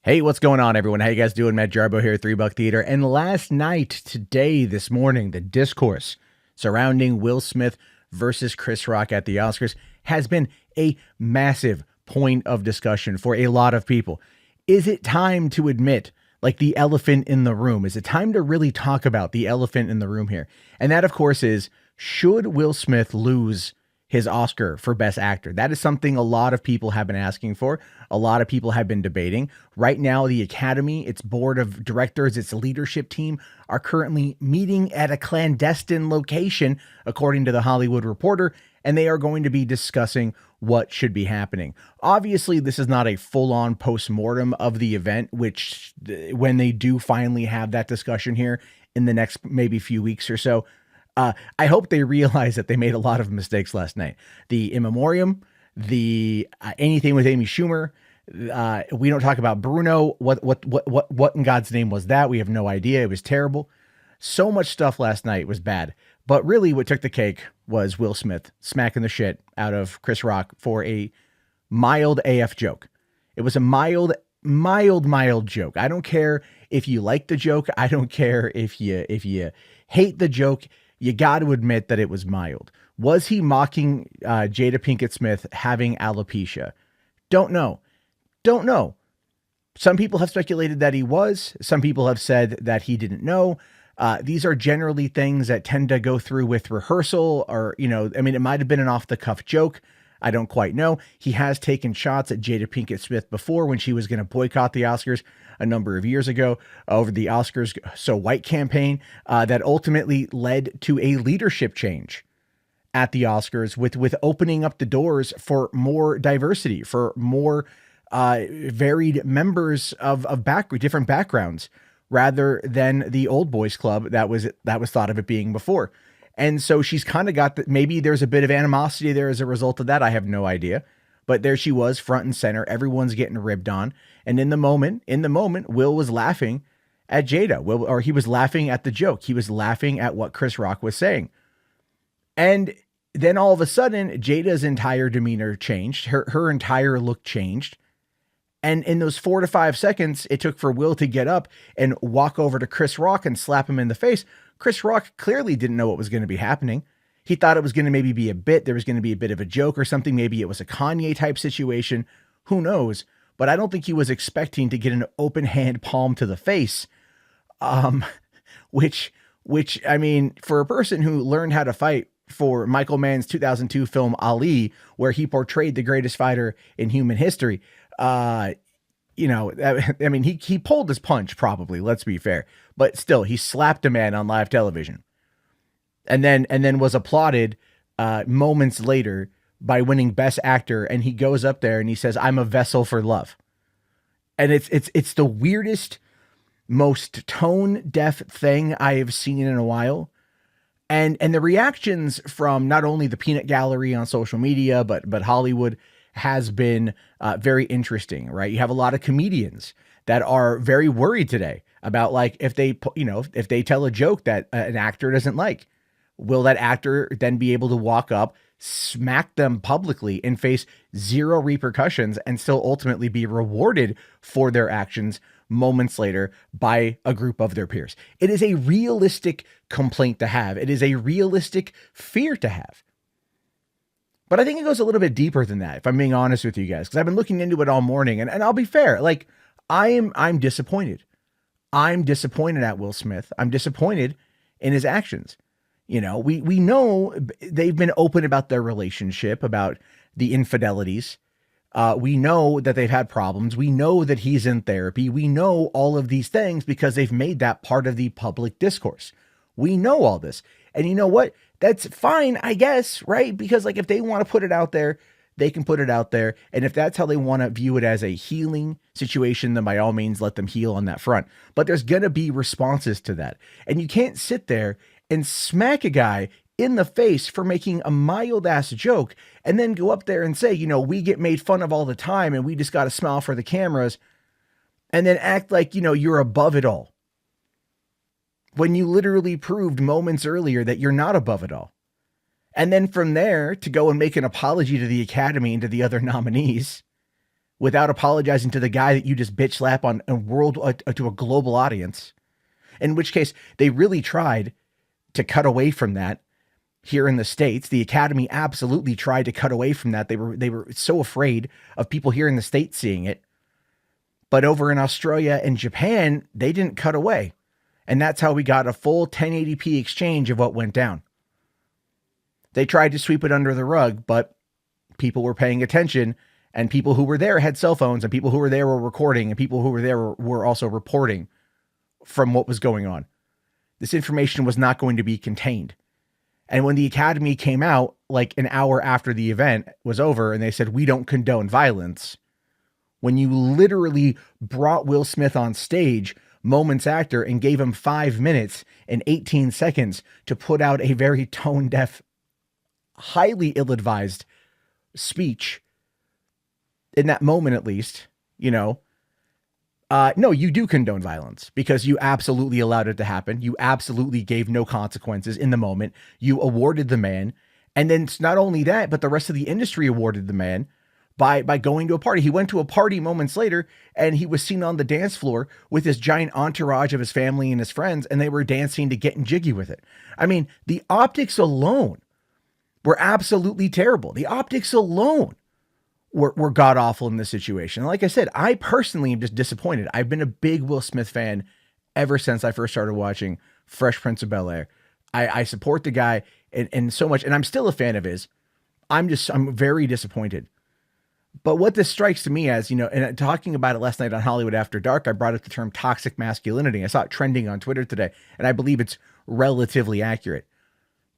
Hey, what's going on, everyone? How you guys doing? Matt Jarbo here, $3 Theater. And last night, today, this morning, the discourse surrounding Will Smith versus Chris Rock at the Oscars has been a massive point of discussion for a lot of people. Is it time to admit, like, the elephant in the room? Is it time to really talk about the elephant in the room here? And that, of course, is, should Will Smith lose his Oscar for Best Actor? That is something a lot of people have been asking for. A lot of people have been debating. Right now, the Academy, its board of directors, its leadership team are currently meeting at a clandestine location, according to The Hollywood Reporter, and they are going to be discussing what should be happening. Obviously, this is not a full-on post-mortem of the event, which when they do finally have that discussion here in the next maybe few weeks or so, I hope they realize that they made a lot of mistakes last night. The in memoriam, the anything with Amy Schumer. We don't talk about Bruno. What in God's name was that? We have no idea. It was terrible. So much stuff last night was bad. But really, what took the cake was Will Smith smacking the shit out of Chris Rock for a mild AF joke. It was a mild joke. I don't care if you like the joke. I don't care if you hate the joke. You got to admit that it was mild. Was he mocking Jada Pinkett Smith having alopecia? Don't know. Some people have speculated that he was. Some people have said that he didn't know. These are generally things that tend to go through with rehearsal or, it might have been an off-the-cuff joke. I don't quite know. He has taken shots at Jada Pinkett Smith before when she was going to boycott the Oscars a number of years ago over the Oscars So White campaign that ultimately led to a leadership change at the Oscars with opening up the doors for more diversity, for more varied members of different backgrounds rather than the old boys club that was thought of it being before. And so she's kind of got that. Maybe there's a bit of animosity there as a result of that. I have no idea. But there she was, front and center. Everyone's getting ribbed on. And in the moment, Will was laughing at Jada. He was laughing at the joke. He was laughing at what Chris Rock was saying. And then all of a sudden, Jada's entire demeanor changed. Her entire look changed. And in those 4 to 5 seconds it took for Will to get up and walk over to Chris Rock and slap him in the face, Chris Rock clearly didn't know what was going to be happening. He thought it was going to maybe be a bit. There was going to be a bit of a joke or something. Maybe it was a Kanye type situation. Who knows? But I don't think he was expecting to get an open hand palm to the face. Which I mean, for a person who learned how to fight for Michael Mann's 2002 film Ali, where he portrayed the greatest fighter in human history, he pulled his punch probably, let's be fair, but still he slapped a man on live television and then was applauded moments later by winning Best Actor. And he goes up there and he says, "I'm a vessel for love." And it's the weirdest, most tone deaf thing I have seen in a while. And the reactions from not only the peanut gallery on social media, but Hollywood has been very interesting, right? You have a lot of comedians that are very worried today about, like, if they tell a joke that an actor doesn't like, will that actor then be able to walk up, smack them publicly and face zero repercussions and still ultimately be rewarded for their actions moments later by a group of their peers? It is a realistic complaint to have. It is a realistic fear to have. But I think it goes a little bit deeper than that, if I'm being honest with you guys, because I've been looking into it all morning, and I'll be fair. Like, I'm disappointed. I'm disappointed at Will Smith. I'm disappointed in his actions. We know they've been open about their relationship, about the infidelities. We know that they've had problems. We know that he's in therapy. We know all of these things because they've made that part of the public discourse. We know all this. And you know what? That's fine, I guess, right? Because, like, if they want to put it out there, they can put it out there. And if that's how they want to view it as a healing situation, then by all means, let them heal on that front. But there's going to be responses to that. And you can't sit there and smack a guy in the face for making a mild ass joke and then go up there and say, we get made fun of all the time and we just got to smile for the cameras, and then act like, you're above it all, when you literally proved moments earlier that you're not above it all. And then from there to go and make an apology to the Academy and to the other nominees without apologizing to the guy that you just bitch slap on a world to a global audience. In which case, they really tried to cut away from that here in the States. The Academy absolutely tried to cut away from that. They were so afraid of people here in the States seeing it. But over in Australia and Japan, they didn't cut away. And that's how we got a full 1080p exchange of what went down. They tried to sweep it under the rug, but people were paying attention, and people who were there had cell phones, and people who were there were recording, and people who were there were also reporting from what was going on. This information was not going to be contained. And when the Academy came out, like an hour after the event was over, and they said, we don't condone violence, when you literally brought Will Smith on stage moments after and gave him 5 minutes and 18 seconds to put out a very tone-deaf, highly ill-advised speech, in that moment at least, no, you do condone violence because you absolutely allowed it to happen. You absolutely gave no consequences in the moment. You awarded the man. And then it's not only that, but the rest of the industry awarded the man by going to a party. He went to a party moments later, and he was seen on the dance floor with this giant entourage of his family and his friends, and they were dancing to Getting Jiggy with It. I mean, the optics alone were absolutely terrible. The optics alone were god-awful in this situation. Like I said, I personally am just disappointed. I've been a big Will Smith fan ever since I first started watching Fresh Prince of Bel-Air. I support the guy and so much, and I'm still a fan of his. I'm very disappointed. But what this strikes to me as, and talking about it last night on Hollywood After Dark, I brought up the term toxic masculinity. I saw it trending on Twitter today, and I believe it's relatively accurate.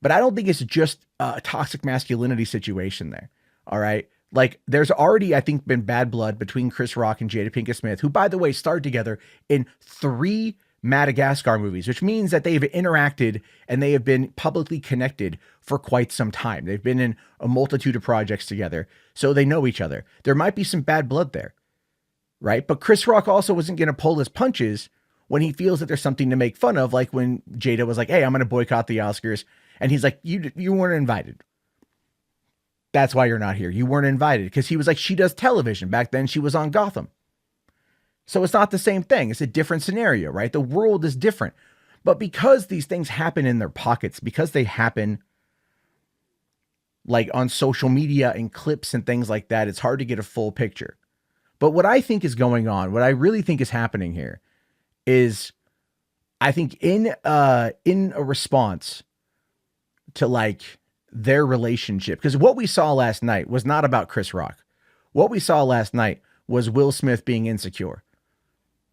But I don't think it's just a toxic masculinity situation there. All right. Like, there's already, I think, been bad blood between Chris Rock and Jada Pinkett Smith, who, by the way, starred together in 3 Madagascar movies, which means that they've interacted and they have been publicly connected for quite some time. They've been in a multitude of projects together, so they know each other. There might be some bad blood there, right? But Chris Rock also wasn't going to pull his punches when he feels that there's something to make fun of, like when Jada was like, hey, I'm going to boycott the Oscars. And he's like, you weren't invited. That's why you're not here. You weren't invited. Because he was like, she does television. Back then she was on Gotham. So it's not the same thing. It's a different scenario, right? The world is different. But because these things happen in their pockets, because they happen like on social media and clips and things like that, it's hard to get a full picture. But what I think is going on, what I really think is happening here is, I think in a response to like their relationship, because what we saw last night was not about Chris Rock. What we saw last night was Will Smith being insecure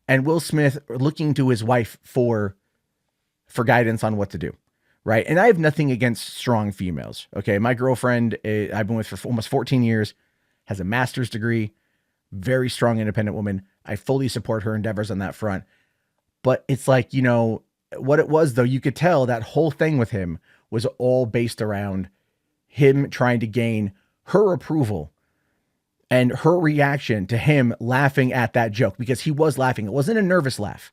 and Will Smith looking to his wife for guidance on what to do. Right. And I have nothing against strong females. Okay. My girlfriend, I've been with for almost 14 years, has a master's degree, very strong, independent woman. I fully support her endeavors on that front. But it's like, what it was, though, you could tell that whole thing with him was all based around him trying to gain her approval and her reaction to him laughing at that joke, because he was laughing. It wasn't a nervous laugh.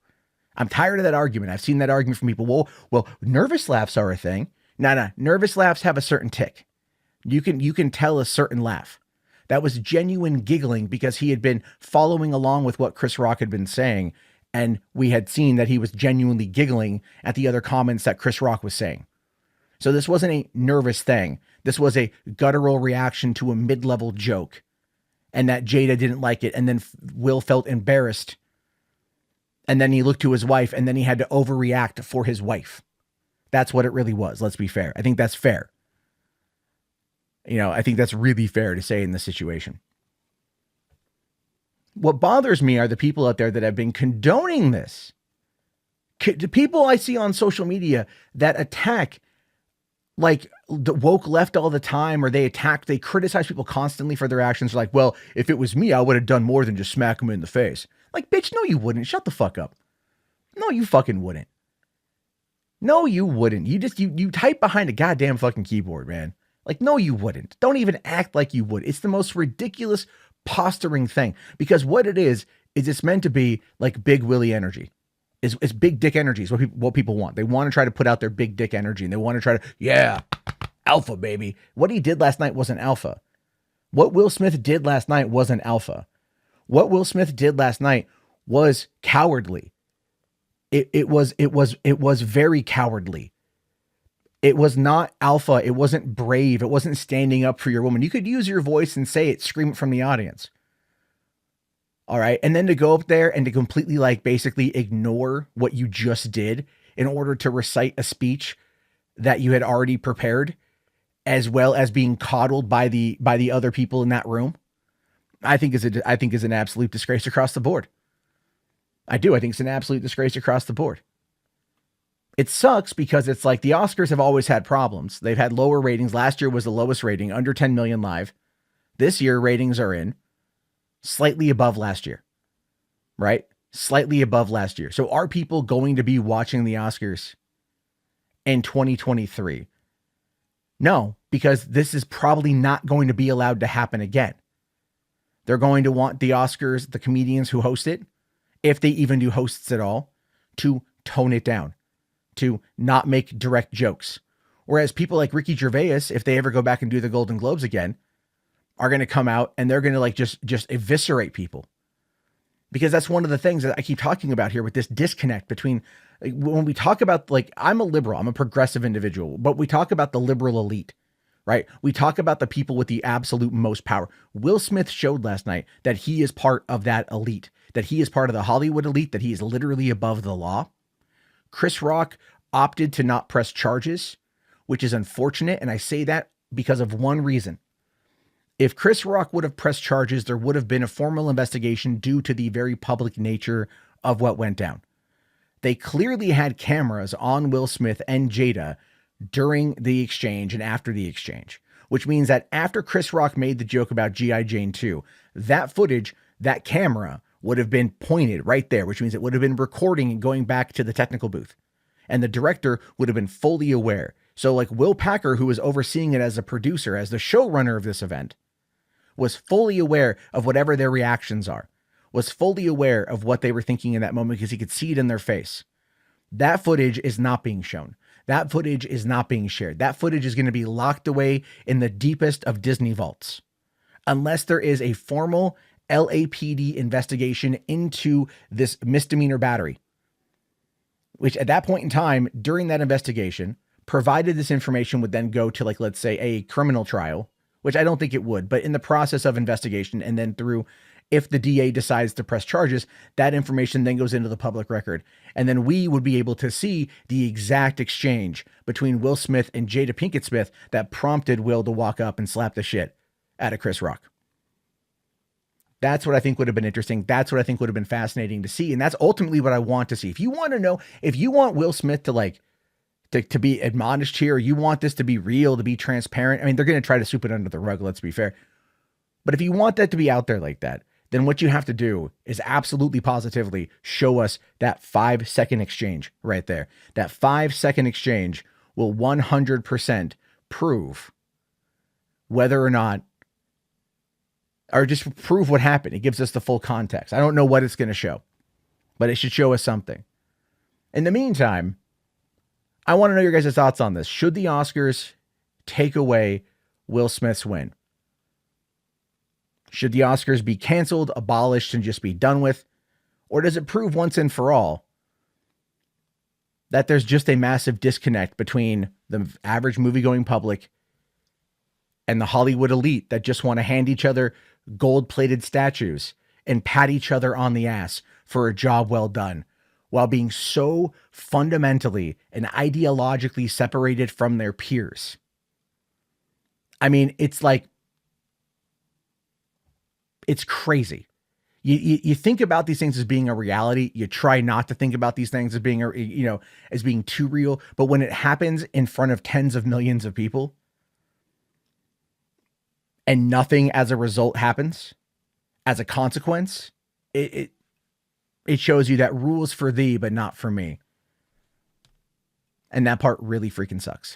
I'm tired of that argument. I've seen that argument from people. Well, nervous laughs are a thing. No. Nervous laughs have a certain tick. You can tell a certain laugh. That was genuine giggling because he had been following along with what Chris Rock had been saying. And we had seen that he was genuinely giggling at the other comments that Chris Rock was saying. So this wasn't a nervous thing. This was a guttural reaction to a mid-level joke. And that Jada didn't like it. And then Will felt embarrassed. And then he looked to his wife, and then he had to overreact for his wife. That's what it really was. Let's be fair. I think that's fair. I think that's really fair to say in this situation. What bothers me are the people out there that have been condoning this. The people I see on social media that attack like the woke left all the time, or they criticize people constantly for their actions. Like, well, if it was me, I would have done more than just smack them in the face. Like, bitch, no, you wouldn't. Shut the fuck up. No, you fucking wouldn't. No, you wouldn't. You type behind a goddamn fucking keyboard, man. Like, no, you wouldn't. Don't even act like you would. It's the most ridiculous posturing thing, because what it is it's meant to be like big Willie energy. It's big dick energy is what people want. They want to try to put out their big dick energy, and they want to try to, alpha, baby. What he did last night wasn't alpha. What Will Smith did last night wasn't alpha. What Will Smith did last night was cowardly. It was very cowardly. It was not alpha. It wasn't brave. It wasn't standing up for your woman. You could use your voice and say it, scream it from the audience. All right. And then to go up there and to completely like basically ignore what you just did in order to recite a speech that you had already prepared, as well as being coddled by the other people in that room, I think is an absolute disgrace across the board. I do. I think it's an absolute disgrace across the board. It sucks because it's like the Oscars have always had problems. They've had lower ratings. Last year was the lowest rating, under 10 million live. This year ratings are in slightly above last year, right? Slightly above last year. So are people going to be watching the Oscars in 2023? No, because this is probably not going to be allowed to happen again. They're going to want the Oscars, the comedians who host it, if they even do hosts at all, to tone it down, to not make direct jokes. Whereas people like Ricky Gervais, if they ever go back and do the Golden Globes again, are going to come out and they're going to like just eviscerate people. Because that's one of the things that I keep talking about here with this disconnect between, like, when we talk about, like, I'm a liberal, I'm a progressive individual, but we talk about the liberal elite, right? We talk about the people with the absolute most power. Will Smith showed last night that he is part of that elite, that he is part of the Hollywood elite, that he is literally above the law. Chris Rock opted to not press charges, which is unfortunate. And I say that because of one reason. If Chris Rock would have pressed charges, there would have been a formal investigation due to the very public nature of what went down. They clearly had cameras on Will Smith and Jada during the exchange and after the exchange, which means that after Chris Rock made the joke about G.I. Jane 2, that footage, that camera would have been pointed right there, which means it would have been recording and going back to the technical booth. And the director would have been fully aware. So like Will Packer, who was overseeing it as a producer, as the showrunner of this event, was fully aware of whatever their reactions are, was fully aware of what they were thinking in that moment because he could see it in their face. That footage is not being shown. That footage is not being shared. That footage is going to be locked away in the deepest of Disney vaults, unless there is a formal LAPD investigation into this misdemeanor battery, which at that point in time, during that investigation, provided this information would then go to, like, let's say a criminal trial, which I don't think it would, but in the process of investigation and then through, if the DA decides to press charges, that information then goes into the public record. And then we would be able to see the exact exchange between Will Smith and Jada Pinkett Smith that prompted Will to walk up and slap the shit out of Chris Rock. That's what I think would have been interesting. That's what I think would have been fascinating to see. And that's ultimately what I want to see. If you want to know, if you want Will Smith to be admonished here, you want this to be real, to be transparent. I mean, they're going to try to sweep it under the rug, let's be fair. But if you want that to be out there like that, then what you have to do is absolutely positively show us that 5-second exchange right there. That 5-second exchange will 100% prove whether or not, or just prove what happened. It gives us the full context. I don't know what it's going to show, but it should show us something. In the meantime, I want to know your guys' thoughts on this. Should the Oscars take away Will Smith's win? Should the Oscars be canceled, abolished, and just be done with? Or does it prove once and for all that there's just a massive disconnect between the average movie-going public and the Hollywood elite that just want to hand each other gold-plated statues and pat each other on the ass for a job well done, while being so fundamentally and ideologically separated from their peers? I mean, it's like, it's crazy. You think about these things as being a reality. You try not to think about these things as being, as being too real. But when it happens in front of tens of millions of people and nothing as a result happens as a consequence, it shows you that rules for thee, but not for me. And that part really freaking sucks.